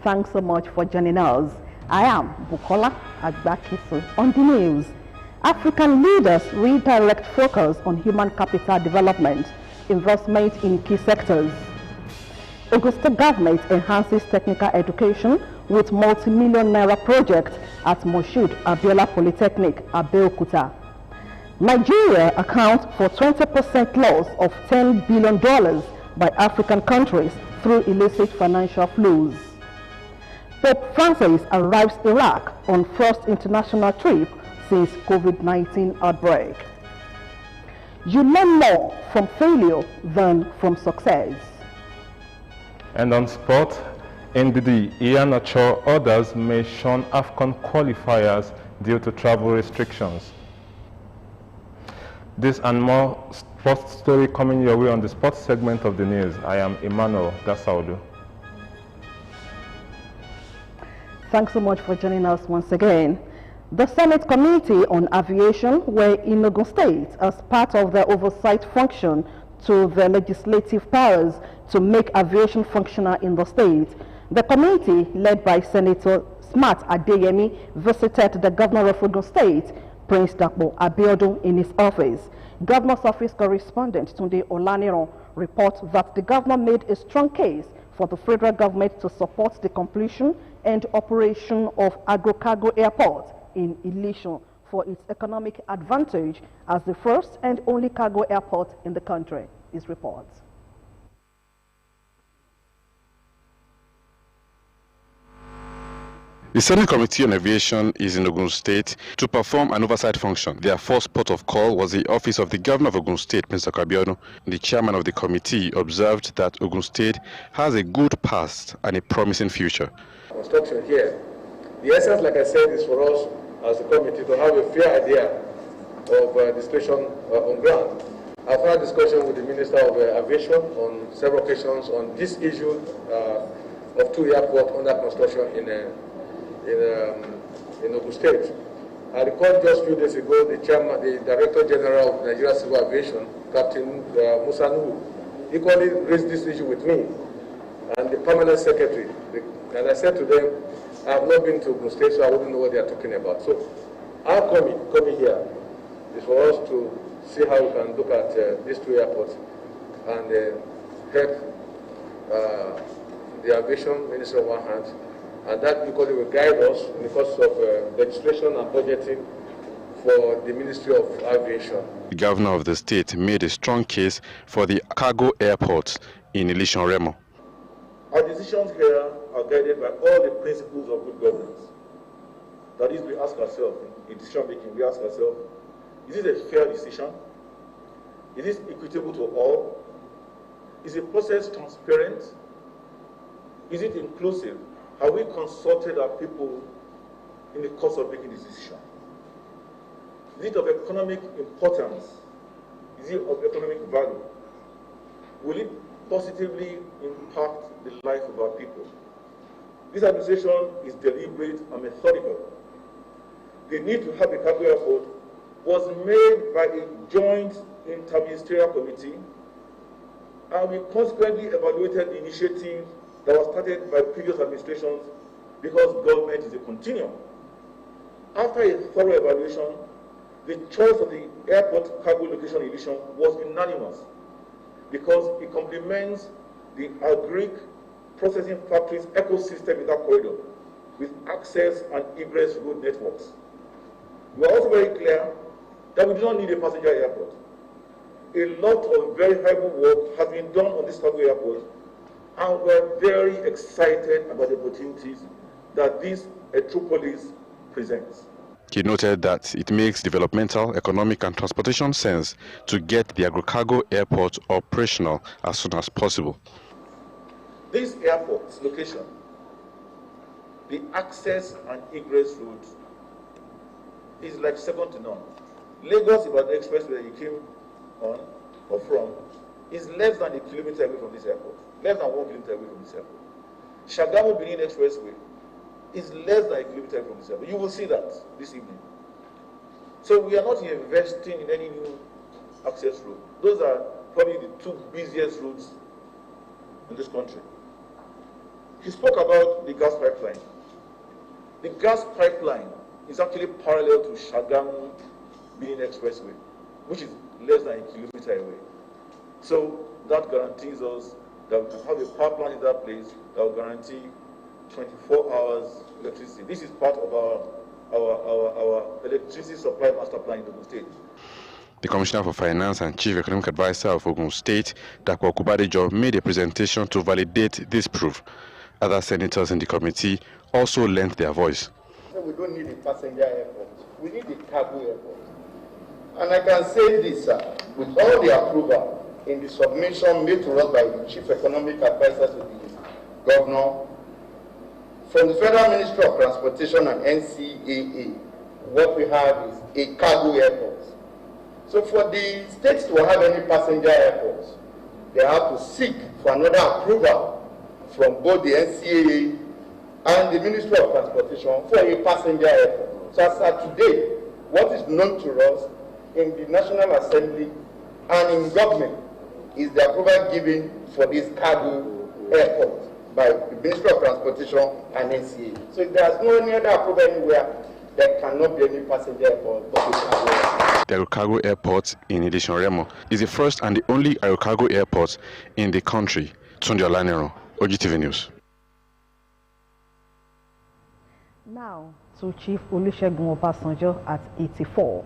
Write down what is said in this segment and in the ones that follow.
Thanks so much for joining us. I am Bukola Agbakisu. On the news, African leaders redirect focus on human capital development, investment in key sectors. Ogun State government enhances technical education with multi-million naira project at Moshood Abiola Polytechnic, Abeokuta. Nigeria accounts for 20% loss of $10 billion by African countries through illicit financial flows. Pope Francis arrives Iraq on first international trip since COVID-19 outbreak. You learn more from failure than from success. And on sport, NDD, Iheanacho, others may shun AFCON qualifiers due to travel restrictions. This and more sports story coming your way on the sports segment of the news. I am Emmanuel Dasaulu. Thanks so much for joining us once again. The Senate Committee on Aviation were in Ogun State as part of their oversight function to the legislative powers to make aviation functional in the state. The committee, led by Senator Smart Adeyemi, visited the governor of Ogun State, Prince Dakpo Abiodun, in his office. Governor's office correspondent Tunde Olaniran reports that the governor made a strong case for the federal government to support the completion and operation of Agrocargo Airport in Ileshan for its economic advantage as the first and only cargo airport in the country. His reports. The Senate Committee on Aviation is in Ogun State to perform an oversight function. Their first port of call was the office of the Governor of Ogun State, Mr. Abiodun. The chairman of the committee observed that Ogun State has a good past and a promising future. Construction here. The essence, like I said, is for us as a committee to have a fair idea of the situation on ground. I've had discussion with the Minister of Aviation on several occasions on this issue of two airports under construction in Ogun State. I recall just a few days ago, the Director General of Nigeria Civil Aviation, Captain Musa Nuhu, equally raised this issue with me and the Permanent Secretary. And I said to them, I have not been to Ogun State, so I wouldn't know what they are talking about. So our coming here is for us to see how we can look at these two airports and help the Aviation Minister on one hand, and that because it will guide us in the course of legislation and budgeting for the Ministry of Aviation. The governor of the state made a strong case for the cargo airports in Ileshan Remo. Our decisions here are guided by all the principles of good governance. That is, we ask ourselves, in decision making, we ask ourselves, is this a fair decision? Is this equitable to all? Is the process transparent? Is it inclusive? Have we consulted our people in the course of making this decision? Is it of economic importance? Is it of economic value? Will it positively impact the life of our people? This administration is deliberate and methodical. The need to have a cargo airport was made by a joint interministerial committee, and we consequently evaluated the initiative that was started by previous administrations because government is a continuum. After a thorough evaluation, the choice of the airport cargo location in Ileshan was unanimous because it complements the agric processing factories ecosystem in that corridor with access and egress road networks. We are also very clear that we do not need a passenger airport. A lot of verifiable work has been done on this cargo airport, and we're very excited about the opportunities that this metropolis presents. He noted that it makes developmental, economic and transportation sense to get the Agrocargo airport operational as soon as possible. This airport's location, the access and egress routes is like second to none. Lagos Ibadan Expressway you came on or from is less than a kilometer away from this airport, less than 1 kilometer away from this airport. Shagamu Benin Expressway is less than a kilometer away from this airport. You will see that this evening. So we are not investing in any new access road. Those are probably the two busiest roads in this country. He spoke about the gas pipeline. The gas pipeline is actually parallel to Shagamu-Benin Expressway, which is less than a kilometer away. So that guarantees us that we can have a power plant in that place that will guarantee 24 hours electricity. This is part of our electricity supply master plan in Ogun State. The Commissioner for Finance and Chief Economic Advisor of Ogun State, Dapo Kubadejo, made a presentation to validate this proof. Other senators in the committee also lent their voice. We don't need a passenger airport. We need a cargo airport. And I can say this, with all the approval in the submission made to us by the Chief Economic Advisor to the Governor, from the Federal Ministry of Transportation and NCAA, what we have is a cargo airport. So for the states to have any passenger airports, they have to seek for another approval from both the NCAA and the Ministry of Transportation for a passenger airport. So as of today, what is known to us in the National Assembly and in government is the approval given for this cargo airport by the Ministry of Transportation and NCAA. So if there's no any other approval anywhere, there cannot be any passenger airport but a cargo airport. The Aerocargo Airport in Idishon Remo is the first and the only Aerocargo airport in the country. Tunde Olanero, Ogtv News. Now to Chief Olusegun Obasanjo at 84.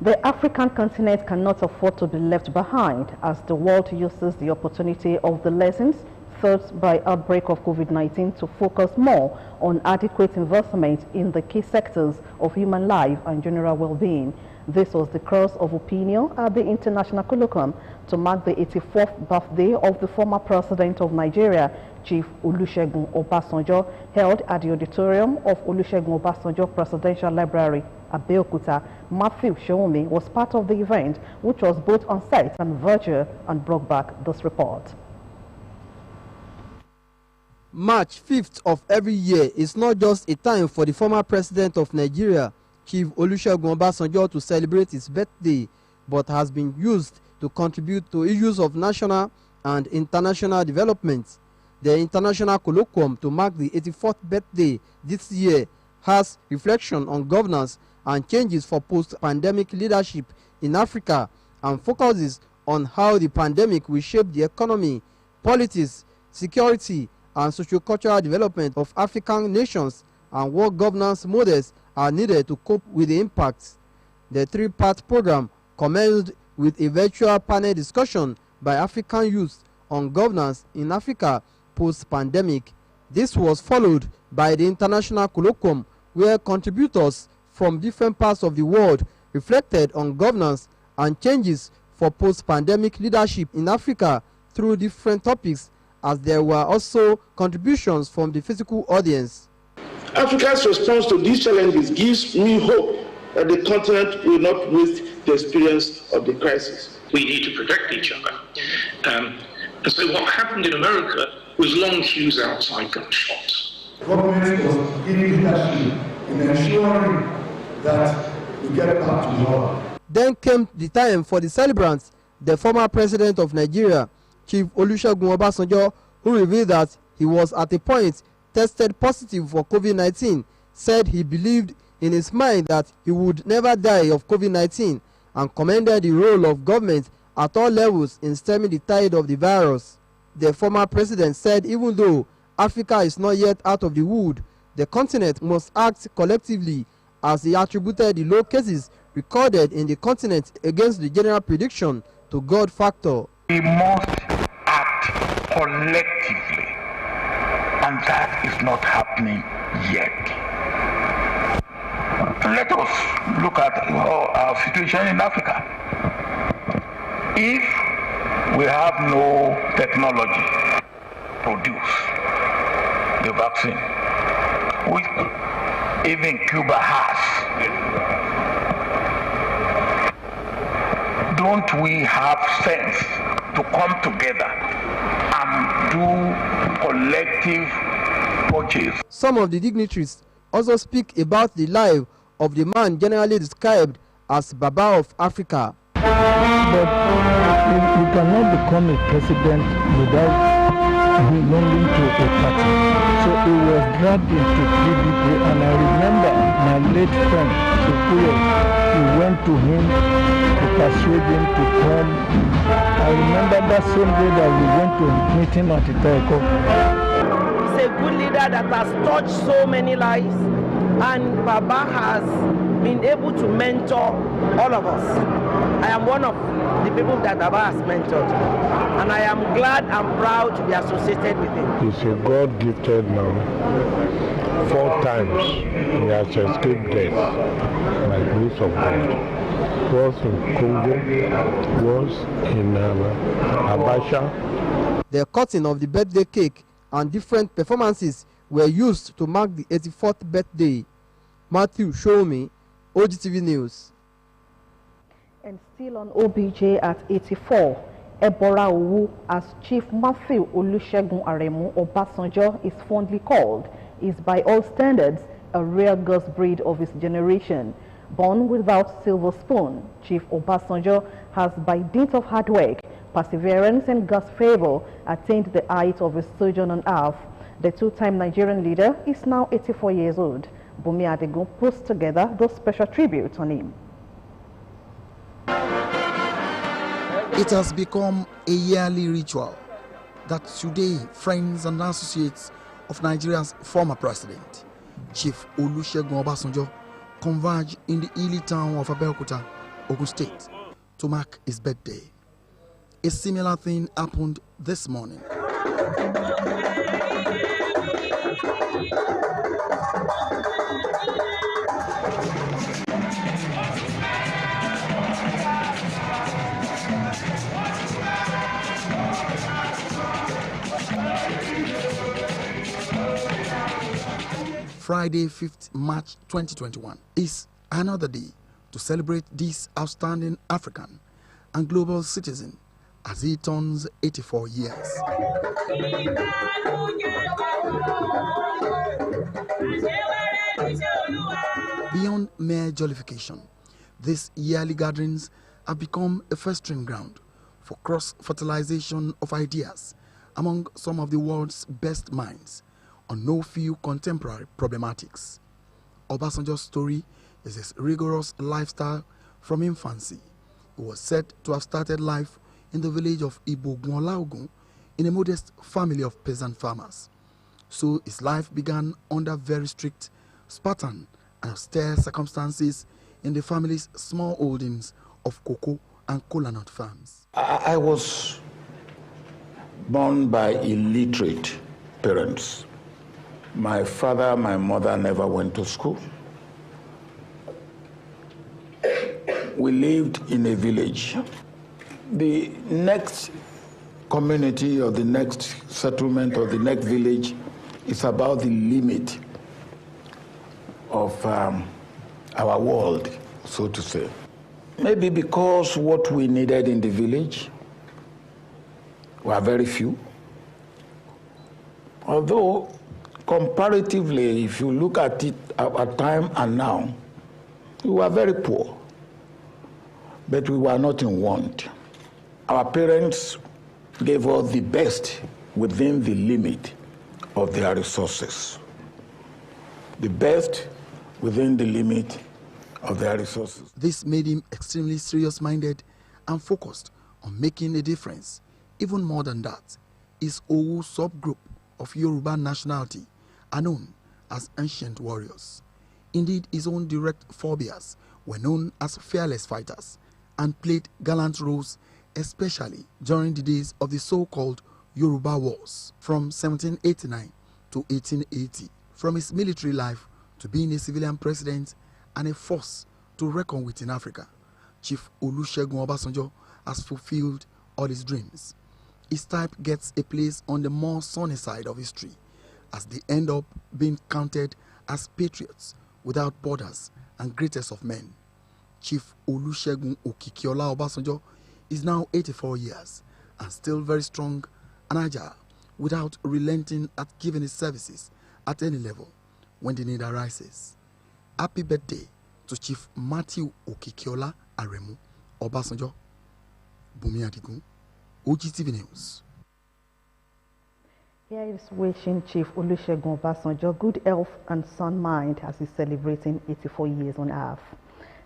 The African continent cannot afford to be left behind as the world uses the opportunity of the lessons taught by outbreak of COVID-19 to focus more on adequate investment in the key sectors of human life and general well-being. This was the cross of opinion at the International Colloquium to mark the 84th birthday of the former president of Nigeria, Chief Olusegun Obasanjo, held at the auditorium of Olusegun Obasanjo Presidential Library, Abeokuta. Matthew Shoumi was part of the event, which was both on site and virtual, and brought back this report. March 5th of every year is not just a time for the former president of Nigeria, Chief Olusegun Obasanjo, to celebrate his birthday, but has been used to contribute to issues of national and international development. The International Colloquium to mark the 84th birthday this year has reflection on governance and changes for post-pandemic leadership in Africa and focuses on how the pandemic will shape the economy, politics, security, and socio-cultural development of African nations and what governance models are needed to cope with the impacts. The three-part program commenced with a virtual panel discussion by African youth on governance in Africa post-pandemic. This was followed by the International Colloquium, where contributors from different parts of the world reflected on governance and changes for post-pandemic leadership in Africa through different topics, as there were also contributions from the physical audience. Africa's response to these challenges gives me hope that the continent will not waste the experience of the crisis. We need to protect each other. And so what happened in America was long queues outside gunshots. Government was giving leadership in ensuring that we get back to normal. Then came the time for the celebrants, the former president of Nigeria, Chief Olusegun Obasanjo, who revealed that he was at a point tested positive for COVID-19, said he believed in his mind that he would never die of COVID-19 and commended the role of government at all levels in stemming the tide of the virus. The former president said even though Africa is not yet out of the wood, the continent must act collectively, as he attributed the low cases recorded in the continent against the general prediction to God factor. We must act collectively, and that is not happening yet. Let us look at our situation in Africa. If we have no technology to produce the vaccine, which even Cuba has, don't we have sense to come together and do collective purchase? Some of the dignitaries also speak about the life of the man generally described as Baba of Africa. But you cannot become a president without belonging to a party. So he was dragged into PDP, and I remember my late friend, Sukuye, he went to him to persuade him to come. I remember that same day that we went to meet him at Itaiko. He's a good leader that has touched so many lives, and Baba has been able to mentor all of us. I am one of the people that Baba has mentored, and I am glad and proud to be associated with him. He's a God-gifted man. 4 times he has escaped death by the grace of God. Was in Congo, was in Abacha. The cutting of the birthday cake and different performances were used to mark the 84th birthday. Matthew Showme, Ogtv News. And still on OBJ at 84, Ebora Owu, as Chief Matthew Olusegun Aremu Obasanjo is fondly called, is by all standards a rare God's breed of his generation. Born without silver spoon, Chief Obasanjo has, by dint of hard work, perseverance and God's favor, attained the height of his sojourn on earth. The 2-time Nigerian leader is now 84 years old. Bumi Adegun puts together those special tributes on him. It has become a yearly ritual that today friends and associates of Nigeria's former president, Chief Olusegun Obasanjo, converge in the hilly town of Abeokuta, Ogun State, to mark his birthday. A similar thing happened this morning. Friday, 5th March 2021 is another day to celebrate this outstanding African and global citizen as he turns 84 years. Beyond mere jollification, these yearly gatherings have become a festering ground for cross-fertilization of ideas among some of the world's best minds on no few contemporary problematics. Obasanjo's story is his rigorous lifestyle from infancy. He was said to have started life in the village of Ibogunolaogun in a modest family of peasant farmers. So his life began under very strict, Spartan and austere circumstances in the family's small holdings of cocoa and kola nut farms. I was born by illiterate parents. My father, my mother never went to school. We lived in a village. The next community or the next settlement or the next village is about the limit of our world, so to say. Maybe because what we needed in the village were very few. Although, comparatively, if you look at it at time and now, we were very poor, but we were not in want. Our parents gave us the best within the limit of their resources. The best within the limit of their resources. This made him extremely serious-minded and focused on making a difference. Even more than that, his Owu subgroup of Yoruba nationality are known as ancient warriors. Indeed, his own direct forebears were known as fearless fighters and played gallant roles, especially during the days of the so-called Yoruba Wars from 1789 to 1880. From his military life to being a civilian president and a force to reckon with in Africa, Chief Olusegun Obasanjo has fulfilled all his dreams. His type gets a place on the more sunny side of history, as they end up being counted as patriots without borders and greatest of men. Chief Olusegun Okikiola Obasanjo is now 84 years and still very strong and agile, without relenting at giving his services at any level when the need arises. Happy birthday to Chief Matthew Okikiola Aremu Obasanjo. Bumi Adigun, Ogtv News. Here is wishing Chief Olusegun Obasanjo good health and sound mind as he's celebrating 84 years on earth.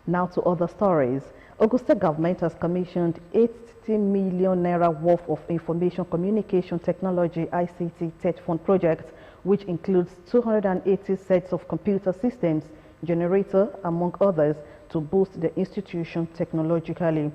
Now to other stories. Ogun State government has commissioned 80 million naira worth of information communication technology ICT TECH fund project, which includes 280 sets of computer systems, generator, among others, to boost the institution technologically.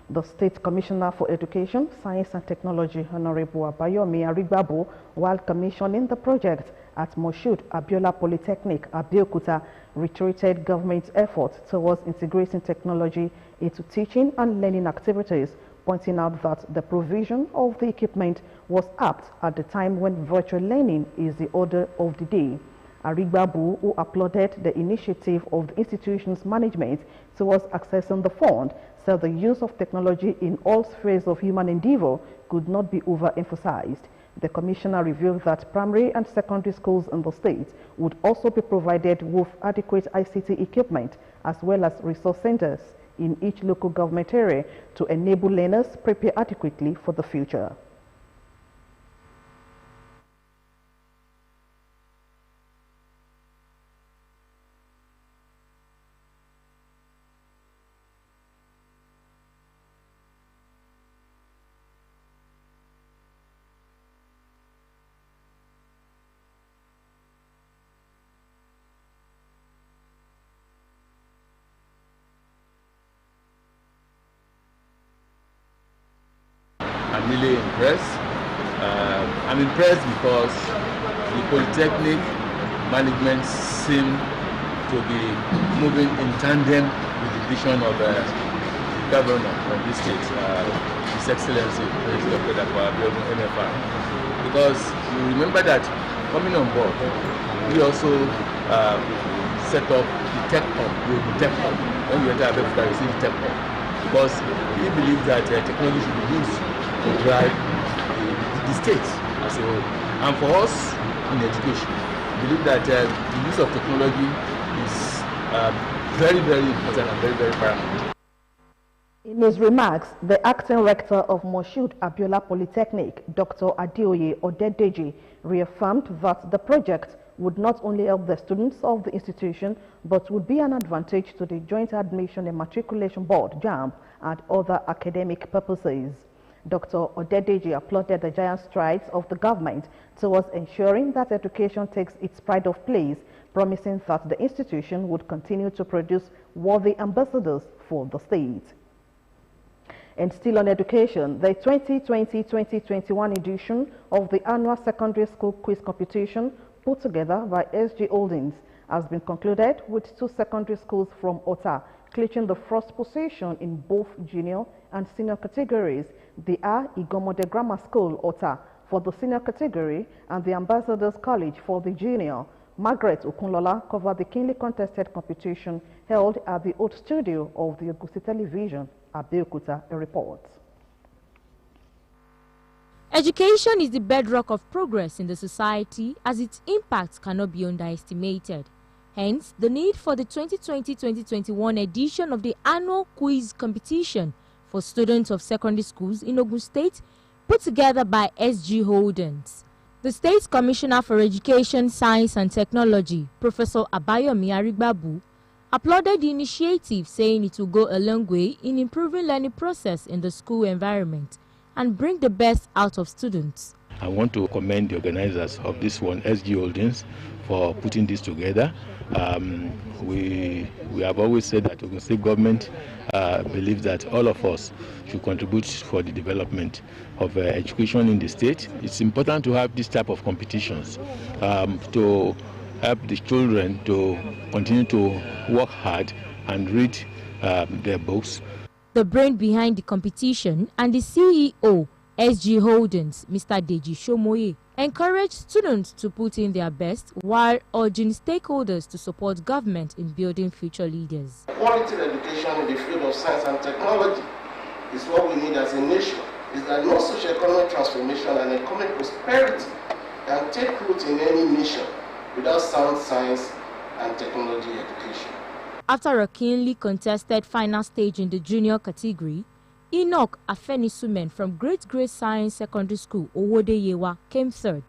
The State Commissioner for Education, Science and Technology, Honorable Abayomi Arigbabu, while commissioning the project at Moshood Abiola Polytechnic, Abeokuta, reiterated government's efforts towards integrating technology into teaching and learning activities, pointing out that the provision of the equipment was apt at the time when virtual learning is the order of the day. Arigbabu, who applauded the initiative of the institution's management towards accessing the fund, said the use of technology in all spheres of human endeavor could not be overemphasized. The commissioner revealed that primary and secondary schools in the state would also be provided with adequate ICT equipment as well as resource centers in each local government area to enable learners prepare adequately for the future. I'm really impressed. I'm impressed because the Polytechnic management seem to be moving in tandem with the vision of the governor of this state, His Excellency, Dr. MFR. Because you remember that coming on board, we also set up the tech hub, When you enter Abeokuta, you see the tech hub. Because we believe that technology should be used to drive the state as a whole. And for us in education, we believe that the use of technology is very, very important and very, very paramount. In his remarks, the acting rector of Moshood Abiola Polytechnic, Dr. Adeoye Odedeji, reaffirmed that the project would not only help the students of the institution, but would be an advantage to the Joint Admission and Matriculation Board, JAMB, and other academic purposes. Dr. Odedeji applauded the giant strides of the government towards ensuring that education takes its pride of place, promising that the institution would continue to produce worthy ambassadors for the state. And still on education, the 2020-2021 edition of the annual secondary school quiz competition put together by SG Holdings has been concluded with 2 secondary schools from Ota clinching the first position in both junior and senior categories. They are Igomode Grammar School, Ota, for the senior category, and the Ambassadors College for the junior. Margaret Okunlola covered the keenly contested competition held at the old studio of the Ogtv Television, Abeokuta. A report. Education is the bedrock of progress in the society, as its impact cannot be underestimated. Hence, the need for the 2020-2021 edition of the annual quiz competition for students of secondary schools in Ogun State, put together by SG Holdings. The State Commissioner for Education, Science and Technology, Professor Abayomi Arigbabu, applauded the initiative, saying it will go a long way in improving learning process in the school environment and bring the best out of students. I want to commend the organizers of this one, SG Holdings, for putting this together. We have always said that Ogun State government believes that all of us should contribute for the development of education in the state. It's important to have this type of competitions to help the children to continue to work hard and read their books. The brain behind the competition and the CEO, SG Holdings, Mr. Deji Shomoye, encouraged students to put in their best while urging stakeholders to support government in building future leaders. Quality education in the field of science and technology is what we need as a nation. Is that no socio-economic transformation and economic prosperity can take root in any nation without sound science and technology education. After a keenly contested final stage in the junior category, Enoch Afenisumen from Great Grace Science Secondary School, Owodeyewa, came third.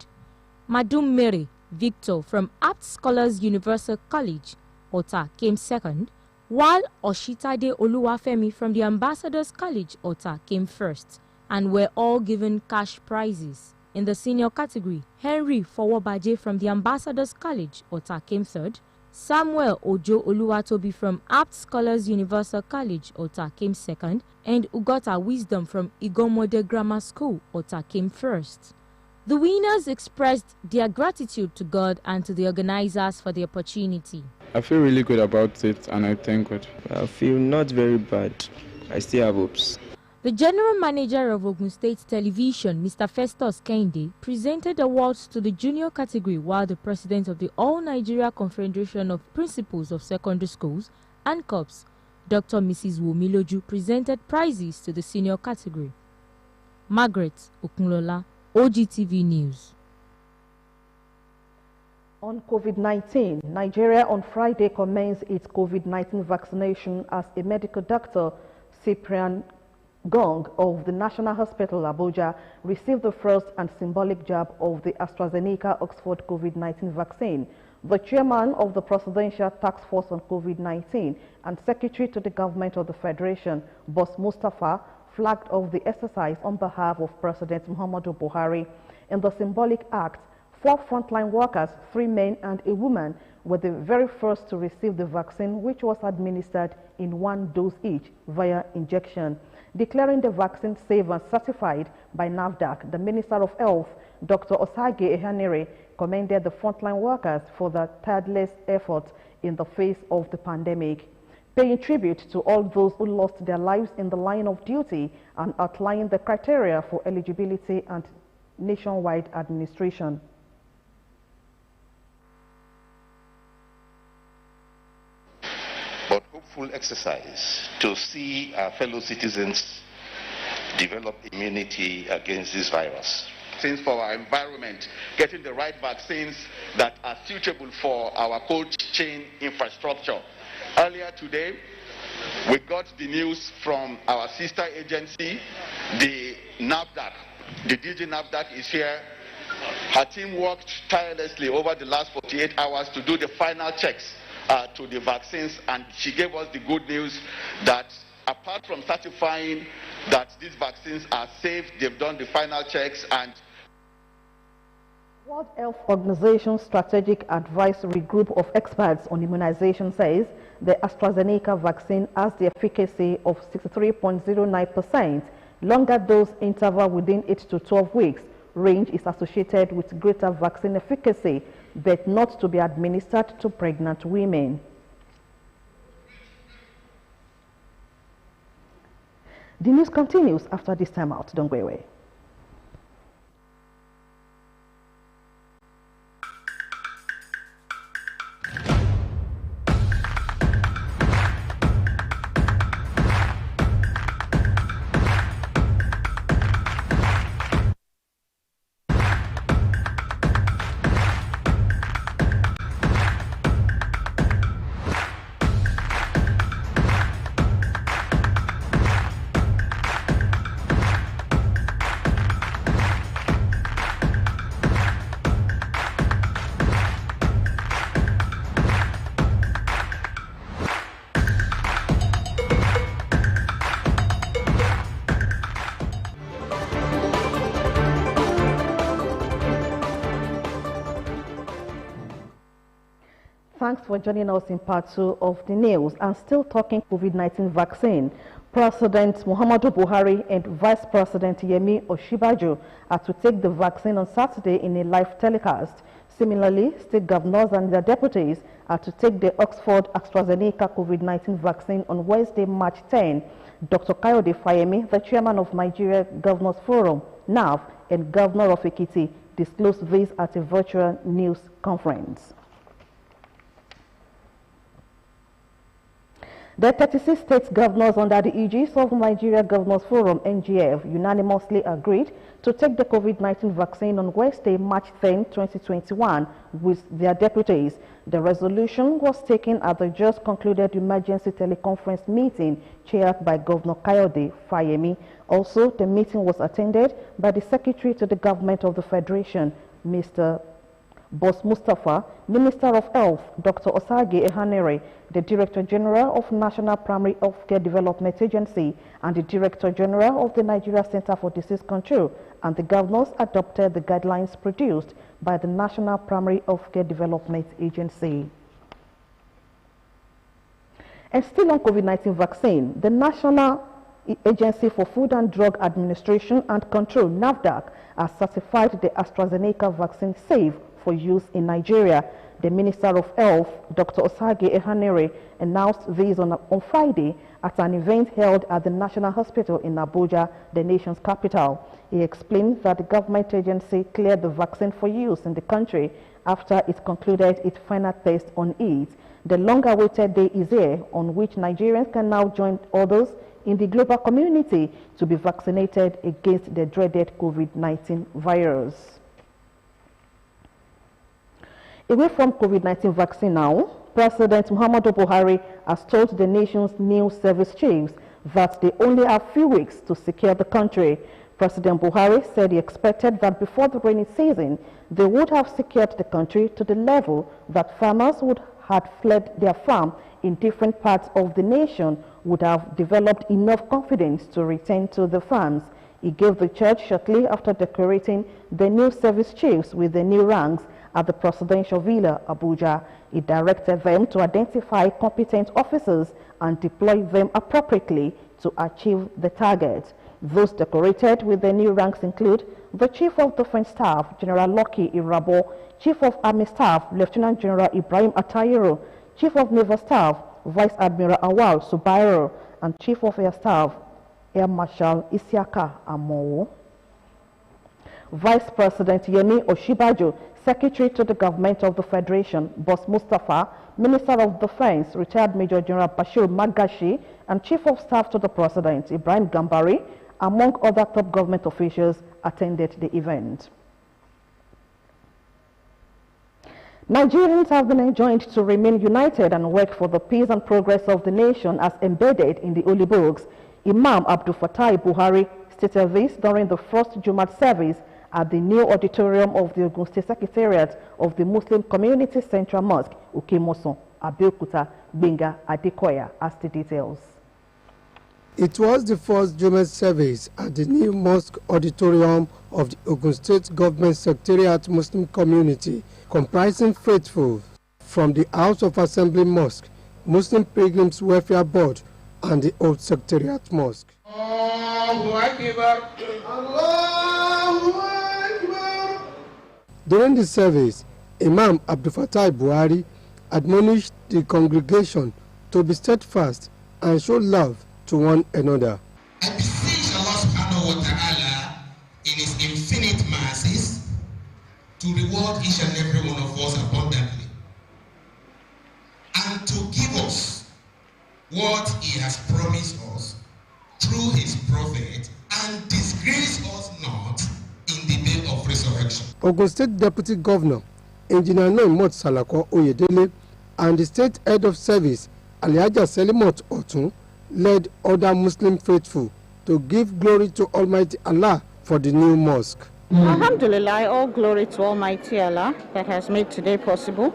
Madum Mary Victor from Apt Scholars Universal College, Ota, came second, while Oshitade Oluwafemi from the Ambassadors College, Ota, came first, and were all given cash prizes. In the senior category, Henry Fowobaje from the Ambassadors College, Ota, came third. Samuel Ojo Oluwatobi from Apt Scholars Universal College, Ota, came second, and Ugota Wisdom from Igomode Grammar School, Ota, came first. The winners expressed their gratitude to God and to the organizers for the opportunity. I feel really good about it, and I thank God. I feel not very bad. I still have hopes. The General Manager of Ogun State Television, Mr. Festus Kende, presented awards to the junior category, while the President of the All Nigeria Confederation of Principals of Secondary Schools, ANCOPS, Dr. Mrs. Womiloju, presented prizes to the senior category. Margaret Okunlola, Ogtv News. On COVID-19, Nigeria on Friday commenced its COVID-19 vaccination as a medical doctor, Cyprian Gong of the National Hospital Abuja, received the first and symbolic jab of the AstraZeneca Oxford COVID-19 vaccine. The chairman of the Presidential Task Force on COVID-19 and Secretary to the Government of the Federation, Boss Mustafa, flagged off the exercise on behalf of President Muhammadu Buhari. In the symbolic act, 4 frontline workers, 3 men and a woman, were the very first to receive the vaccine, which was administered in 1 dose each via injection. Declaring the vaccine safe and certified by NAFDAC, the Minister of Health, Dr. Osage Ehanire, commended the frontline workers for their tireless efforts in the face of the pandemic, paying tribute to all those who lost their lives in the line of duty and outlining the criteria for eligibility and nationwide administration. But hopeful exercise to see our fellow citizens develop immunity against this virus. Since for our environment, getting the right vaccines that are suitable for our cold chain infrastructure. Earlier today, we got the news from our sister agency, the NAFDAC. The DG NAFDAC is here. Her team worked tirelessly over the last 48 hours to do the final checks to the vaccines, and she gave us the good news that apart from certifying that these vaccines are safe, they've done the final checks. And World Health Organization Strategic Advisory Group of Experts on Immunization says the AstraZeneca vaccine has the efficacy of 63.09%. Longer dose interval within 8 to 12 weeks range is associated with greater vaccine efficacy, but not to be administered to pregnant women. The news continues after this time out. Don't go away. Thanks for joining us in part 2 of the news. And still talking COVID-19 vaccine, President Muhammadu Buhari and Vice President Yemi Osinbajo are to take the vaccine on Saturday in a live telecast. Similarly, state governors and their deputies are to take the Oxford AstraZeneca COVID-19 vaccine on Wednesday, March 10. Dr. Kayode Fayemi, the chairman of Nigeria Governors Forum, NAF, and Governor of Ekiti, disclosed this at a virtual news conference. The 36 state governors under the aegis of Nigeria Governors Forum, NGF, unanimously agreed to take the COVID-19 vaccine on Wednesday, March 10, 2021, with their deputies. The resolution was taken at the just concluded emergency teleconference meeting chaired by Governor Kayode Fayemi. Also, the meeting was attended by the Secretary to the Government of the Federation, Mr. Boss Mustafa, Minister of Health, Dr. Osage Ehanere, the Director General of National Primary Healthcare Development Agency, and the Director General of the Nigeria Center for Disease Control, and the governors adopted the guidelines produced by the National Primary Healthcare Development Agency. And still on COVID-19 vaccine, the National Agency for Food and Drug Administration and Control, NAFDAC, has certified the AstraZeneca vaccine safe for use in Nigeria. The Minister of Health, Dr. Osage Ehanere, announced this on Friday at an event held at the National Hospital in Abuja, the nation's capital. He explained that the government agency cleared the vaccine for use in the country after it concluded its final test on it. The long-awaited day is here, on which Nigerians can now join others in the global community to be vaccinated against the dreaded COVID-19 virus. Away from COVID-19 vaccine now, President Muhammadu Buhari has told the nation's new service chiefs that they only have few weeks to secure the country. President Buhari said he expected that before the rainy season, they would have secured the country to the level that farmers would have fled their farm in different parts of the nation would have developed enough confidence to return to the farms. He gave the charge shortly after decorating the new service chiefs with the new ranks at the Presidential Villa, Abuja. He directed them to identify competent officers and deploy them appropriately to achieve the target. Those decorated with the new ranks include the Chief of Defense Staff, General Lucky Irabo, Chief of Army Staff, Lieutenant General Ibrahim Atayero, Chief of Naval Staff, Vice Admiral Awal Subairo, and Chief of Air Staff, Air Marshal Isiaka Amowo. Vice President Yemi Oshibajo, Secretary to the Government of the Federation, Boss Mustafa, Minister of Defense, Retired Major General Bashir Magashi, and Chief of Staff to the President, Ibrahim Gambari, among other top government officials, attended the event. Nigerians have been enjoined to remain united and work for the peace and progress of the nation as embedded in the Holy Books. Imam Abdul Fattah Buhari stated this during the first Jumat service at the new auditorium of the Ogun State Secretariat of the Muslim Community Central Mosque, Ukemoson, Abeokuta, Benga, Adekoya, as the details. It was the first Jumat service at the new mosque auditorium of the Ogun State Government Secretariat Muslim Community, comprising faithful from the House of Assembly Mosque, Muslim Pilgrims Welfare Board, and the Old Secretariat Mosque. During the service, Imam Abdul Fattah Buhari admonished the congregation to be steadfast and show love to one another. I beseech Allah subhanahu wa ta'ala in his infinite mercies to reward each and every one of us abundantly and to give us what he has promised us through his prophet and disgrace us not in the day of resurrection. Ogun State Deputy Governor, Engineer Noimot Salako Oyedele, and the State Head of Service, Alhaja Selimot Otun, led other Muslim faithful to give glory to Almighty Allah for the new mosque. Alhamdulillah, all glory to Almighty Allah that has made today possible.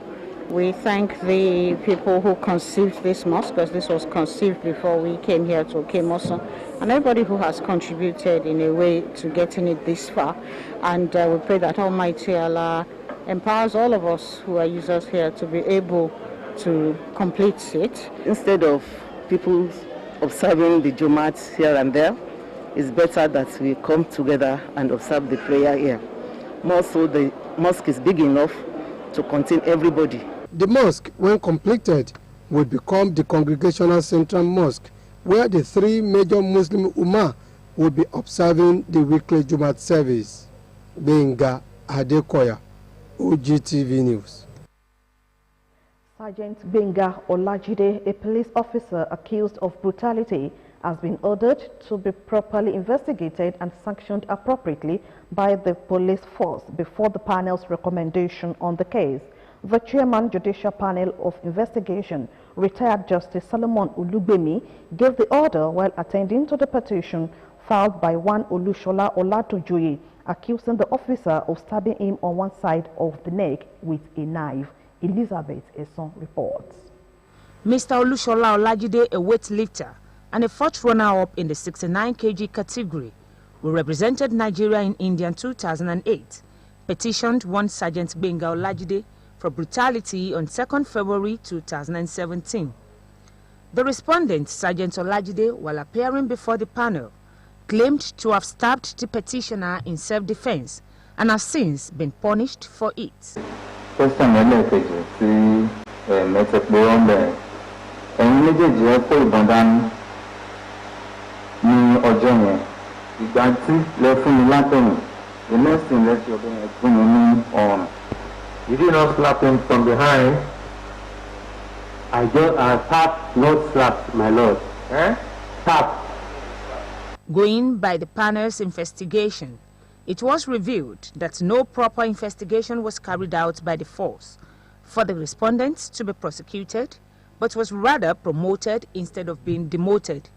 We thank the people who conceived this mosque, because this was conceived before we came here to Kemoson, and everybody who has contributed in a way to getting it this far. And we pray that Almighty Allah empowers all of us who are users here to be able to complete it. Instead of people observing the Jumats here and there, it's better that we come together and observe the prayer here. More so, the mosque is big enough to contain everybody. The mosque, when completed, will become the Congregational Central Mosque, where the three major Muslim Ummah will be observing the weekly Jumat service. Benga, Adekoya, Ogtv News. Sergeant Benga Olajide, a police officer accused of brutality, has been ordered to be properly investigated and sanctioned appropriately by the police force before the panel's recommendation on the case. The chairman judicial panel of investigation, retired Justice Solomon Ulugbemi, gave the order while attending to the petition filed by one Olushola Olatojoye accusing the officer of stabbing him on one side of the neck with a knife. Elizabeth Eson reports. Mr. Olushola Olajide, a weightlifter and a fourth runner-up in the 69 kg category, who represented Nigeria in India in 2008, petitioned one Sergeant Benga Olajide for brutality on 2nd February 2017. The respondent, Sergeant Olajide, while appearing before the panel, claimed to have stabbed the petitioner in self-defense and has since been punished for it. Question ẹlẹ́ẹ̀kejì tí mẹ́tẹ̀ pé ó ń bẹ̀rẹ̀. Ẹ̀yin méjèèjì ẹ kó ìbọn dání ní ọjọ́ yẹn. Ìgbà tí lẹ fún mi látẹ̀yìn, the next thing lẹ ṣe ọbẹ̀ yẹn fún mi ní ọrùn. You did not slap him from behind. I tapped, not slapped, my lord. Tap. Going by the panel's investigation, it was revealed that no proper investigation was carried out by the force for the respondents to be prosecuted, but was rather promoted instead of being demoted.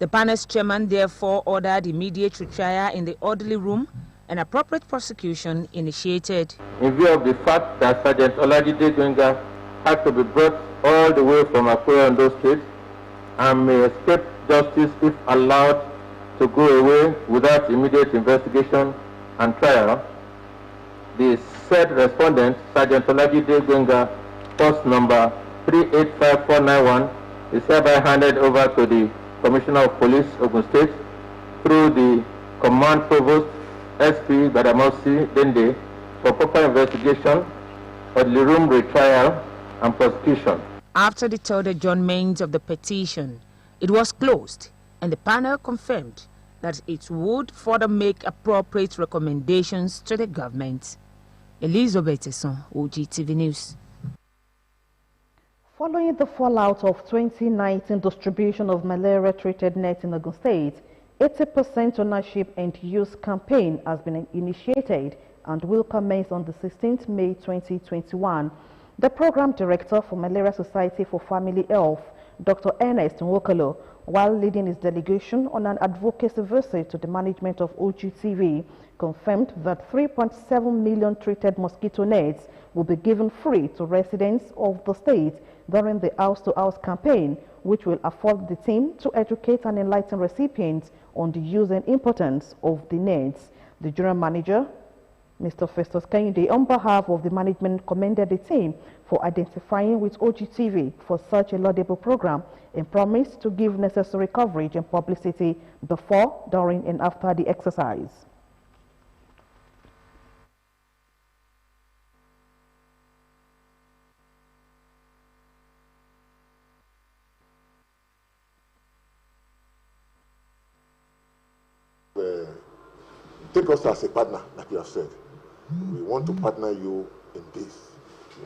The panel's chairman therefore ordered immediate retrial in the orderly room and appropriate prosecution initiated. In view of the fact that Sergeant Olajide Gbenga had to be brought all the way from Akure Ondo State and may escape justice if allowed to go away without immediate investigation and trial, the said respondent, Sergeant Olajide Gbenga, post number 385491, is hereby handed over to the Commissioner of Police, Ogun State, through the Command Provost, SP Badamosi Dende, for proper investigation, orderly room retrial, and prosecution. After the third adjournment of the petition, it was closed, and the panel confirmed that it would further make appropriate recommendations to the government. Elizabeth Eson, Ogtv News. Following the fallout of 2019 distribution of malaria-treated nets in Ogun State, 80% ownership and use campaign has been initiated and will commence on the 16th May 2021. The program director for Malaria Society for Family Health, Dr. Ernest Nwokolo, while leading his delegation on an advocacy visit to the management of Ogtv, confirmed that 3.7 million treated mosquito nets will be given free to residents of the state during the house-to-house campaign, which will afford the team to educate and enlighten recipients on the use and importance of the nets. The general manager, Mr. Festus Kennedy, on behalf of the management, commended the team for identifying with Ogtv for such a laudable program and promised to give necessary coverage and publicity before, during, and after the exercise. Take us as a partner, like you have said. We want to partner you in this.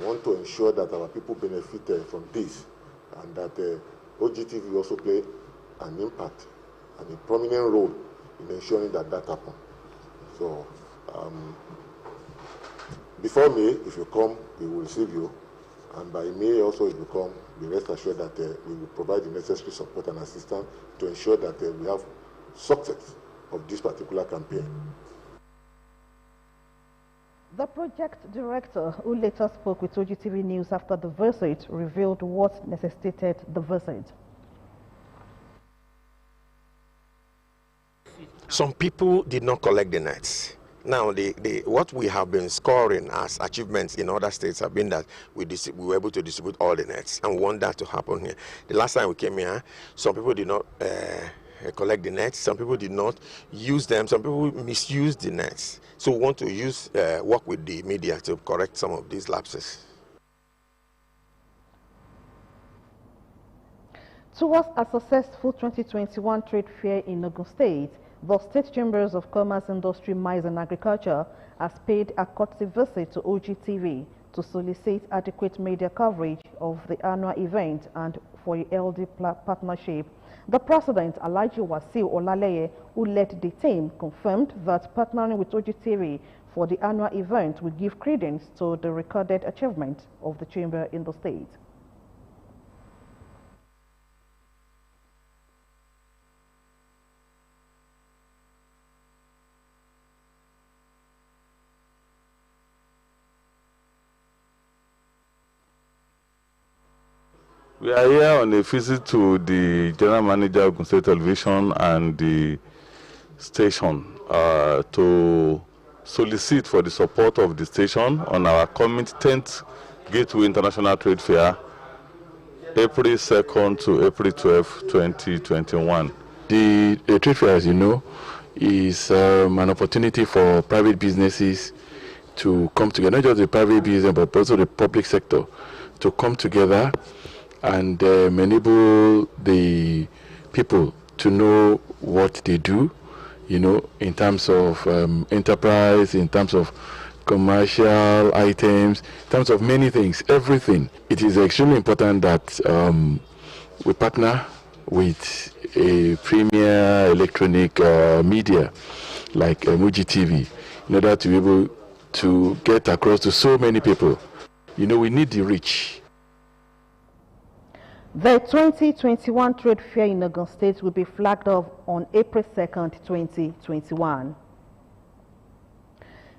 We want to ensure that our people benefit from this, and that Ogtv will also play an impact and a prominent role in ensuring that that happens. So, before May, if you come, we will receive you, and by May also, if you come, be rest assured that we will provide the necessary support and assistance to ensure that we have success of this particular campaign. The project director, who later spoke with Ogtv News after the visit, revealed what necessitated the visit. Some people did not collect the nets. Now, what we have been scoring as achievements in other states have been that we were able to distribute all the nets, and we want that to happen here. The last time we came here, some people did not collect the nets, some people did not use them, some people misused the nets. So we want to work with the media to correct some of these lapses. Towards a successful 2021 trade fair in Ogun State, the State Chambers of Commerce, Industry, Mines and Agriculture has paid a courtesy visit to Ogtv to solicit adequate media coverage of the annual event and for a healthy partnership. The president, Alhaji Wasiu Olaleye, who led the team, confirmed that partnering with Ogtv for the annual event will give credence to the recorded achievement of the chamber in the state. We are here on a visit to the General Manager of Ogun State Television and the station to solicit for the support of the station on our coming 10th Gateway International Trade Fair, April 2nd to April 12, 2021. The trade fair, as you know, is an opportunity for private businesses to come together, not just the private business, but also the public sector, to come together and enable the people to know what they do, you know, in terms of enterprise, in terms of commercial items, in terms of many things, everything. It is extremely important that we partner with a premier electronic media like Ogtv in order to be able to get across to so many people. You know, we need the reach. The 2021 Trade Fair in Ogun State will be flagged off on April 2nd, 2021.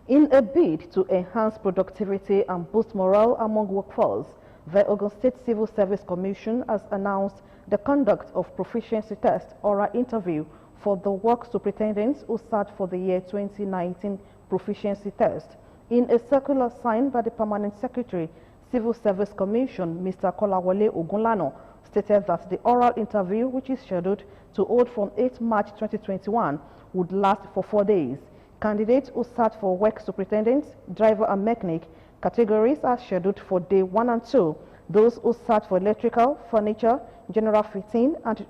In a bid to enhance productivity and boost morale among workforce, the Ogun State Civil Service Commission has announced the conduct of proficiency test oral interview for the work superintendents who sat for the year 2019 proficiency test. In a circular signed by the Permanent Secretary, Civil Service Commission, Mr. Kolawole Ogunlano, stated that the oral interview, which is scheduled to hold from 8 March 2021, would last for 4 days. Candidates who sat for work superintendents, driver and mechanic categories are scheduled for day 1 and 2. Those who sat for electrical, furniture, general fitting, and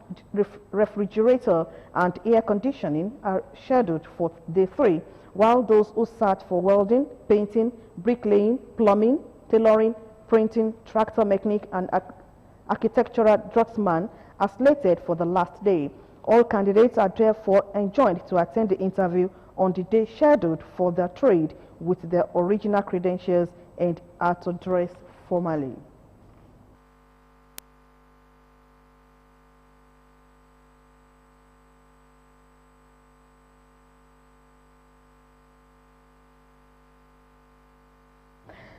refrigerator and air conditioning are scheduled for day 3, while those who sat for welding, painting, bricklaying, plumbing, tailoring, printing, tractor mechanic, and architectural draftsman are slated for the last day. All candidates are therefore enjoined to attend the interview on the day scheduled for their trade with their original credentials and are to dress formally.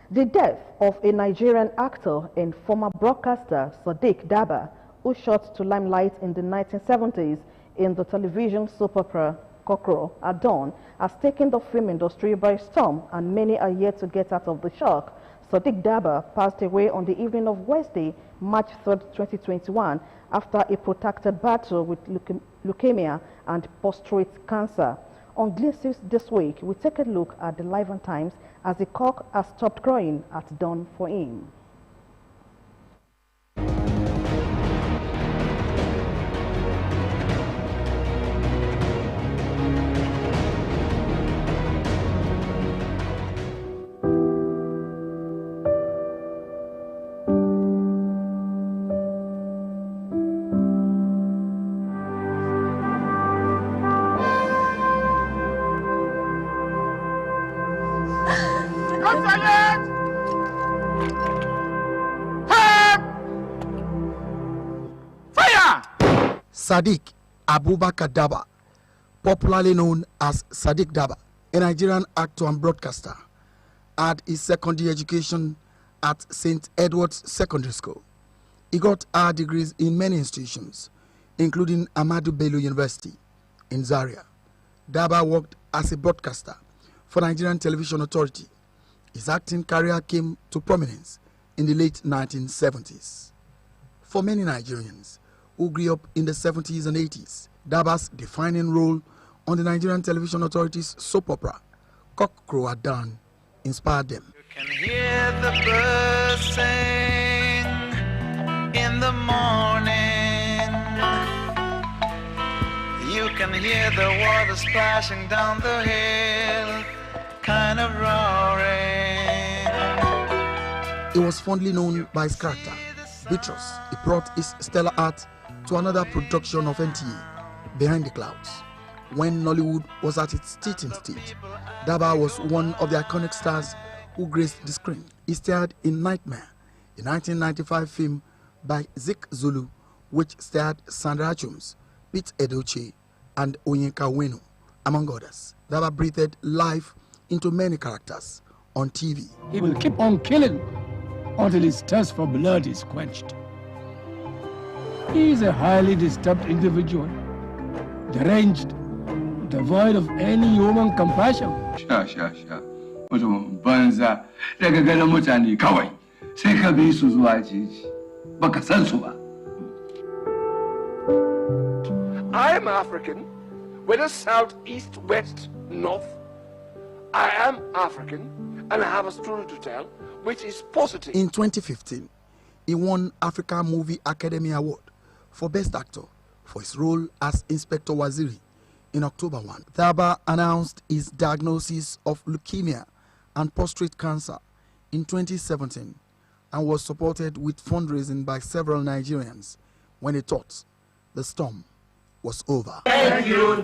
The death of a Nigerian actor and former broadcaster Sadiq Daba, who shot to limelight in the 1970s in the television soap opera Kokoro at Dawn, has taken the film industry by storm, and many are yet to get out of the shock. Sadiq Daba passed away on the evening of Wednesday, March 3, 2021, after a protracted battle with leukemia and prostate cancer. On Glimpses this week, we take a look at the life and times as the cock has stopped crowing at dawn for him. Sadiq Abubakar Daba, popularly known as Sadiq Daba, a Nigerian actor and broadcaster, had his secondary education at St. Edward's Secondary School. He got higher degrees in many institutions, including Ahmadu Bello University in Zaria. Daba worked as a broadcaster for Nigerian Television Authority. His acting career came to prominence in the late 1970s. For many Nigerians who grew up in the 70s and 80s, Daba's defining role on the Nigerian Television Authority's soap opera, Cock Crow at Dawn, inspired them. You can hear the birds sing in the morning. You can hear the water splashing down the hill, kind of roaring. He was fondly known by his character, Beatrice. He brought his stellar art to another production of NTA, Behind the Clouds. When Nollywood was at its teething stage, Daba was one of the iconic stars who graced the screen. He starred in Nightmare, a 1995 film by Zik Zulu, which starred Sandra Achums, Pete Edochie, and Onyeka Wenu, among others. Daba breathed life into many characters on TV. He will keep on killing until his thirst for blood is quenched. He is a highly disturbed individual, deranged, devoid of any human compassion. Mutumin banza daga ganin mutane kawai sai ka bi su zuwa jeji baka san su ba. I am African, whether south, east, west, north. I am African, and I have a story to tell, which is positive. In 2015, he won Africa Movie Academy Award for Best Actor for his role as Inspector Waziri in October 1. Daba announced his diagnosis of leukemia and prostate cancer in 2017 and was supported with fundraising by several Nigerians when he thought the storm was over. Thank you,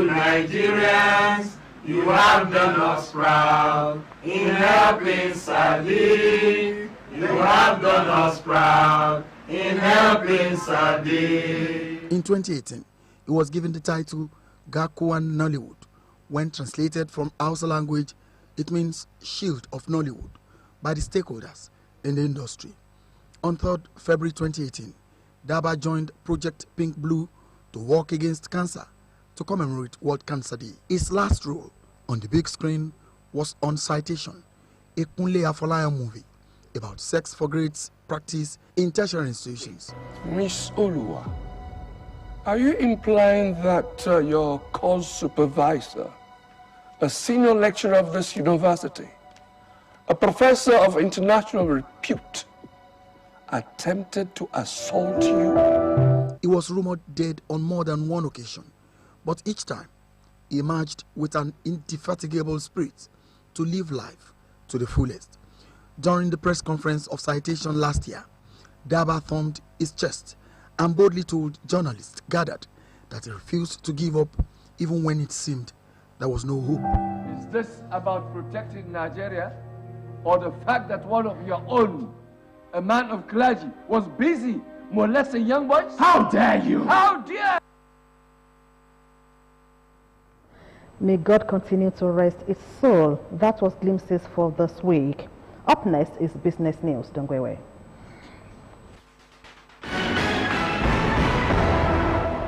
Nigerians. You have done us proud in helping Sadi. You have done us proud in helping Sadi. In 2018, he was given the title Gakuan Nollywood. When translated from Hausa language, it means Shield of Nollywood by the stakeholders in the industry. On 3rd February 2018, Daba joined Project Pink Blue to work against cancer to commemorate World Cancer Day. His last role on the big screen was on Citation, a Kunle Afolayan movie about sex for grades practice in tertiary institutions. Miss Olua, are you implying that your course supervisor, a senior lecturer of this university, a professor of international repute, attempted to assault you? He was rumored dead on more than one occasion, but each time he emerged with an indefatigable spirit to live life to the fullest. During the press conference of Citation last year, Daba thumped his chest and boldly told journalists gathered that he refused to give up even when it seemed there was no hope. Is this about protecting Nigeria, or the fact that one of your own, a man of clergy, was busy molesting young boys? How dare you! How dare! May God continue to rest his soul. That was glimpses for this week. Up next is business news. Don't go away.